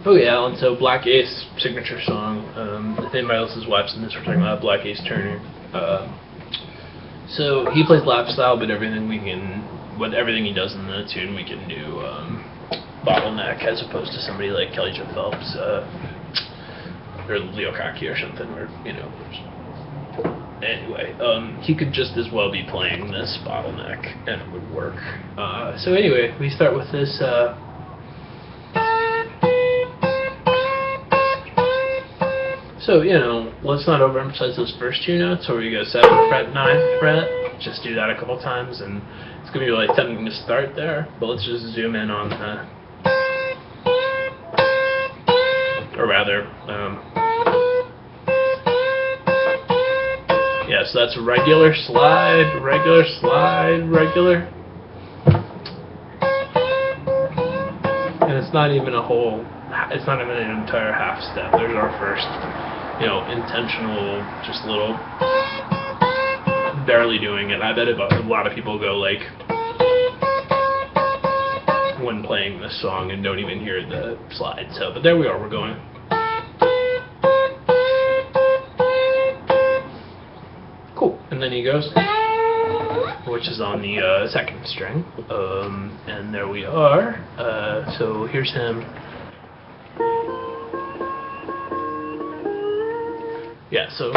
Oh yeah, and so Black Ace signature song. If anybody else is watching this, we're talking about Black Ace Turner. So he plays lap style, but with everything he does in the tune, we can do bottleneck as opposed to somebody like Kelly Jo Phelps or Leo Kottke or something, or Anyway, he could just as well be playing this bottleneck and it would work. So anyway, we start with this. So, let's not overemphasize those first two notes, where we go 7th fret, 9th fret. Just do that a couple times, and it's going to be really tempting to start there. But let's just zoom in on the, or rather, yeah, so that's regular, slide, regular, slide, regular. And it's not even it's not even an entire half step. There's our first, intentional, just little, barely doing it. I bet a lot of people go like, when playing this song and don't even hear the slide. So, but there we are, we're going. Cool. And then he goes, which is on the 2nd string. And there we are. So here's him. Yeah, so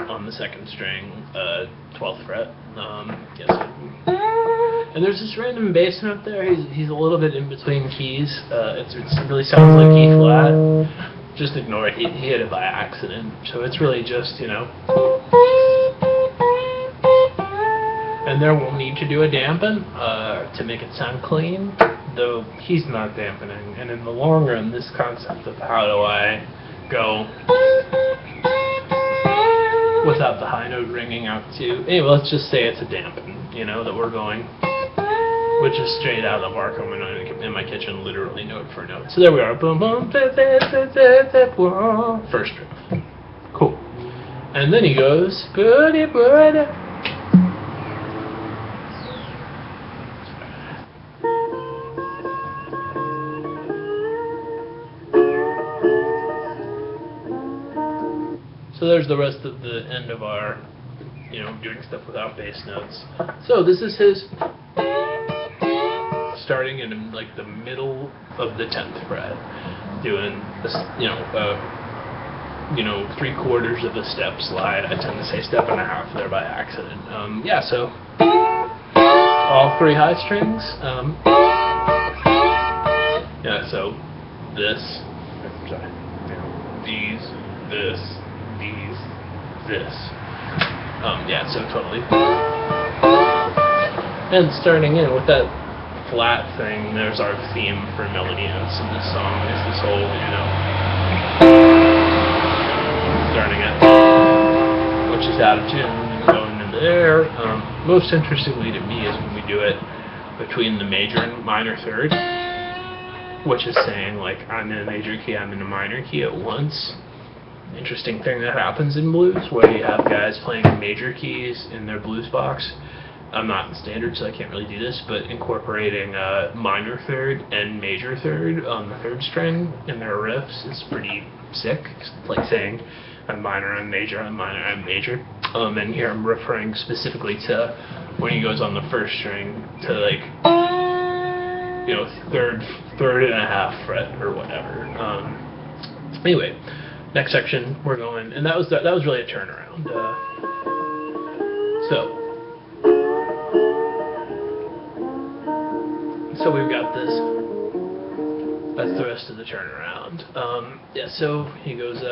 on the 2nd string, 12th fret. Yes. And there's this random bass note there. He's a little bit in between keys. It really sounds like E flat. Just ignore it. He hit it by accident. So it's really just, And there we'll need to do a dampen to make it sound clean, though he's not dampening. And in the long run, this concept of how do I go without the high note ringing out to, anyway, let's just say it's a dampen, that we're going, which is straight out of Arco in my kitchen, literally note for note. So there we are, boom, boom, first string. Cool. And then he goes, buddy, buddy. So there's the rest of the end of our, doing stuff without bass notes. So this is his starting in like the middle of the 10th fret, doing this, 3/4 of a step slide. I tend to say step and a half there by accident. Yeah, so all 3 high strings. Yeah, so this, sorry, these, this. This. Yeah, so totally. And starting in with that flat thing, there's our theme for melody notes in this song. Is this whole, starting it, which is out of tune and going into there. Most interestingly to me is when we do it between the major and minor third, which is saying like I'm in a major key, I'm in a minor key at once. Interesting thing that happens in blues, where you have guys playing major keys in their blues box. I'm not in standard, so I can't really do this, but incorporating minor third and major third on the 3rd string in their riffs is pretty sick. It's like saying I'm minor, I'm major, I'm minor, I'm major. And here I'm referring specifically to when he goes on the 1st string to like, 3rd and a half fret or whatever. Anyway. Next section, we're going, and that was really a turnaround. So we've got this. That's the rest of the turnaround. Yeah, so he goes.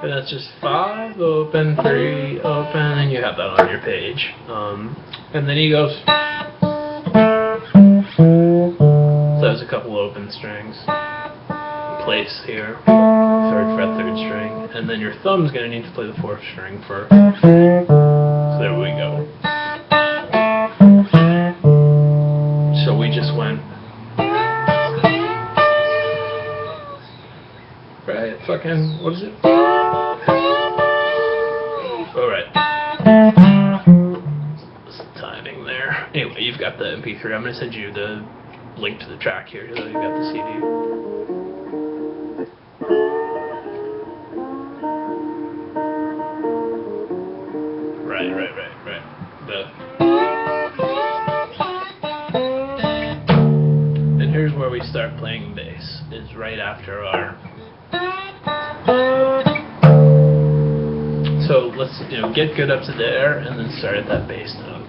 And that's just 5 open, 3 open, and you have that on your page. And then he goes. So there's a couple open strings, place here, 3rd fret, 3rd string, and then your thumb's going to need to play the 4th string first. So there we go. So we just went, right, fucking, what is it? Alright. Timing. happening there. Anyway, you've got the MP3. I'm going to send you the link to the track here so you've got the CD. Right. And here's where we start playing bass, is right after our... So let's get good up to there and then start at that bass note,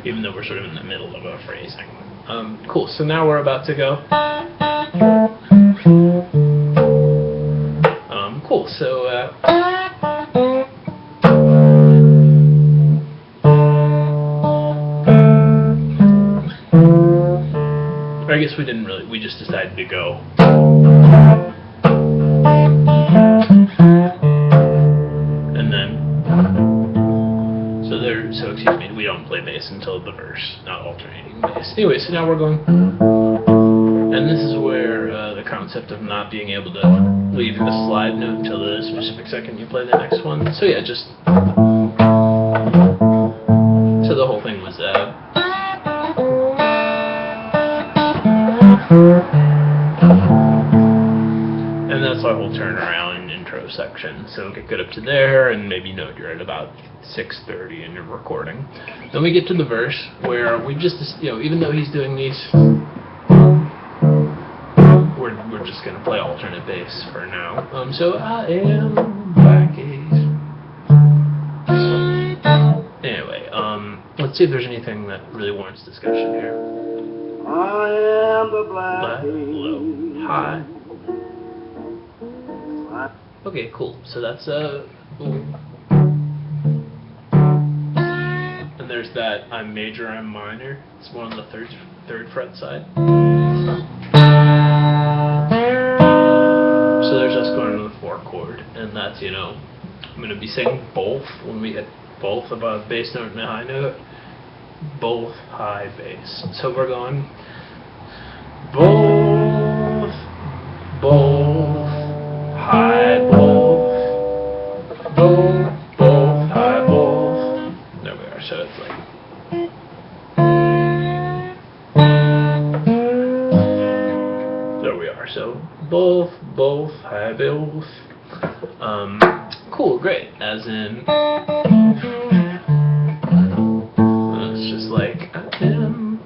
even though we're sort of in the middle of a phrasing. Cool, so now we're about to go. Cool, so I guess we just decided to go. Excuse me, we don't play bass until the verse, not alternating bass. Anyway, so now we're going, and this is where the concept of not being able to leave the slide note until the specific second you play the next one. So yeah, so the whole thing was and that's our whole turnaround intro section. So get good up to there, and maybe note you're at about 6:30 in your recording. Then we get to the verse where we just, even though he's doing these, we're just gonna play alternate bass for now. So I am Blackie. Anyway, let's see if there's anything that really warrants discussion here. I am the Black, low, high. Okay, cool. So that's and there's that I'm major, I'm minor. It's more on the third fret side. So there's us going to the 4 chord, and that's I'm gonna be singing both when we hit both above bass note and a high note, both high bass. So we're going both high, both high, both. There we are. So it's like there we are. So both high, both. Cool, great. As in, it's just like I am.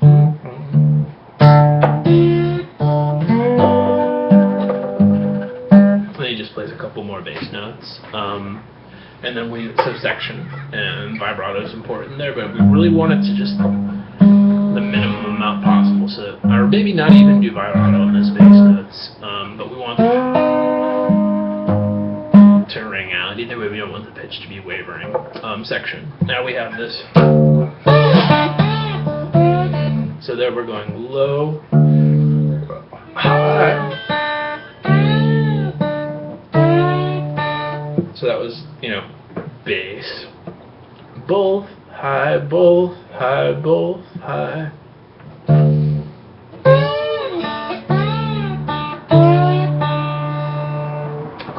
Plays a couple more bass notes, and then so section and vibrato is important there, but we really want it to just the minimum amount possible, so, or maybe not even do vibrato on those bass notes, but we want to ring out. Either way, we don't want the pitch to be wavering. Section. Now we have this. So there we're going low, high. So that was, bass. Both high, both high, both high.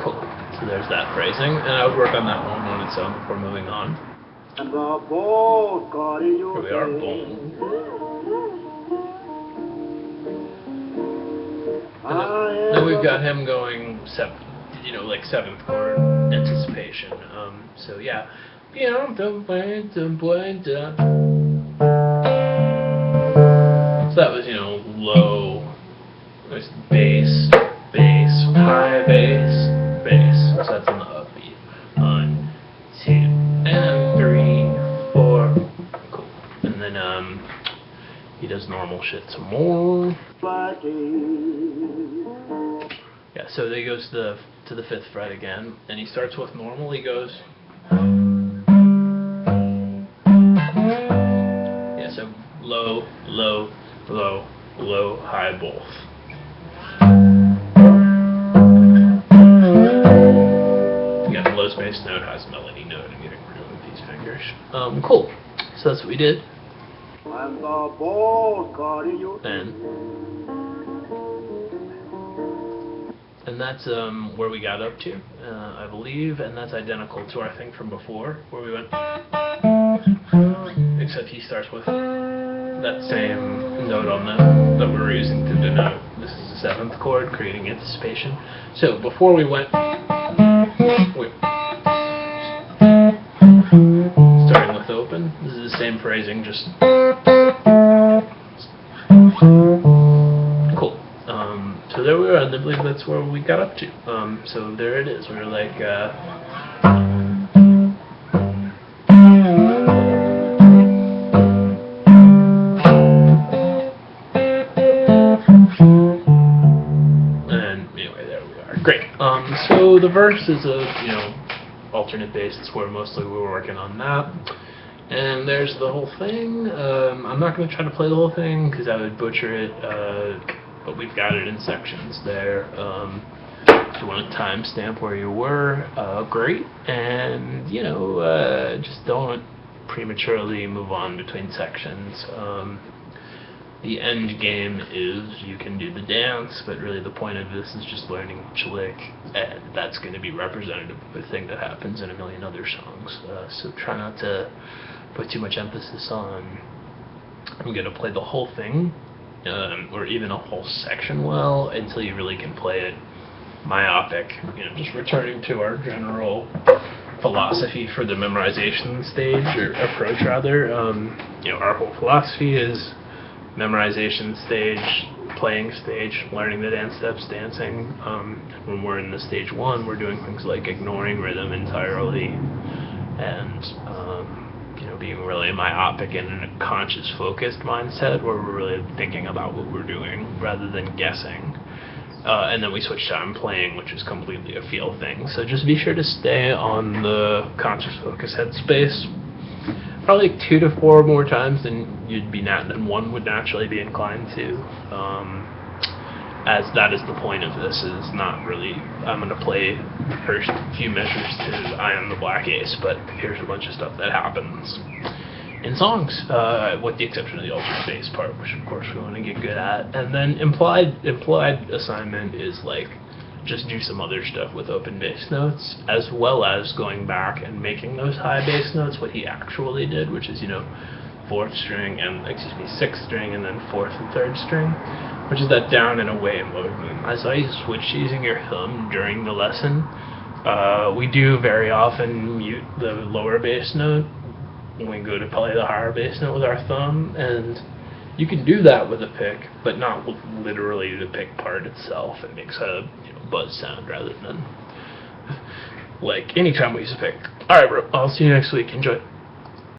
Cool. So there's that phrasing, and I would work on that one on its own before moving on. Here we are, boom. And then we've got him going like 7th chord anticipation. So yeah. So that was, low, bass, high bass. So that's on the upbeat. 1, 2, and 3, 4. Cool. And then he does normal shit some more. Yeah, so he goes to the 5th fret again, and he starts with normal. He goes, yeah, so low, low, low, low, high, both. You got the low space note, highs melody note, and getting rid of these fingers. Cool. So that's what we did. And that's where we got up to, I believe, and that's identical to our thing from before, where we went except he starts with that same note on the that we were using to denote this is the 7th chord, creating anticipation. So before we went, starting with open, this is the same phrasing, just cool. So there we are, and I believe that's where we got up to. So there it is. We were like, and anyway, there we are. Great. So the verse is a alternate bass. That's where mostly we were working on that. And there's the whole thing. I'm not going to try to play the whole thing because I would butcher it, but we've got it in sections there. If you want to timestamp where you were, great. And, just don't prematurely move on between sections. The end game is you can do the dance, but really the point of this is just learning each lick, and that's going to be representative of a thing that happens in a million other songs. So try not to put too much emphasis on I'm going to play the whole thing, or even a whole section well, until you really can play it myopic. Just returning to our general philosophy for the memorization stage, or approach rather. Our whole philosophy is memorization stage, playing stage, learning the dance steps, dancing. When we're in the stage 1, we're doing things like ignoring rhythm entirely, and being really myopic and in a conscious, focused mindset where we're really thinking about what we're doing rather than guessing. And then we switch to I'm playing, which is completely a feel thing. So just be sure to stay on the conscious focus headspace. Probably 2 to 4 more times than one would naturally be inclined to. As that is the point of this, is not really, I'm going to play the first few measures to I Am the Black Ace, but here's a bunch of stuff that happens in songs, with the exception of the alternate bass part, which of course we want to get good at. And then implied assignment is like, just do some other stuff with open bass notes, as well as going back and making those high bass notes what he actually did, which is, 4th string and, 6th string and then 4th and 3rd string, which is that down and away movement. As I switch using your thumb during the lesson, we do very often mute the lower bass note when we go to play the higher bass note with our thumb, and you can do that with a pick, but not literally the pick part itself. It makes a buzz sound rather than like anytime we use a pick. Alright bro, I'll see you next week. Enjoy.